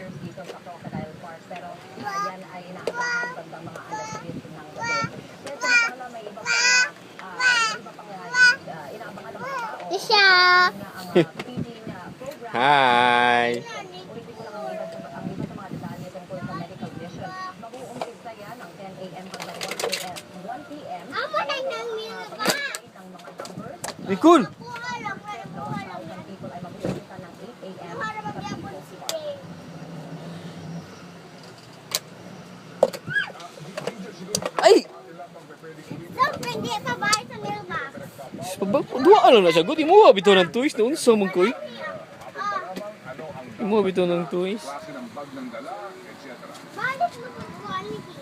visitors dito sa Crocodile Park. Pero yan ay inaasahan bandang mga alas 10 ng gabi. Kaya samantala may iba pang inaabangan ng mga tao. Isha! Na ang feeding program. Hi! Ulitin ko lang ang iba sa mga detalye tungkol sa medical vision. Mag-uumpisa yan ng 10 a.m. hanggang 1 p.m. Amo na nang milka! ng mga numbers. Nicole! 1,000 people ay mag-uumpisa ng 8 a.m. Para magyapon si Jay. Ay! Siyempre, hindi pa bahay sa milka. Duha lang na siya. Good, imuha bito ng toys. Naunsa mong koy. Imuha bito ng toys. Balik mo sa quality.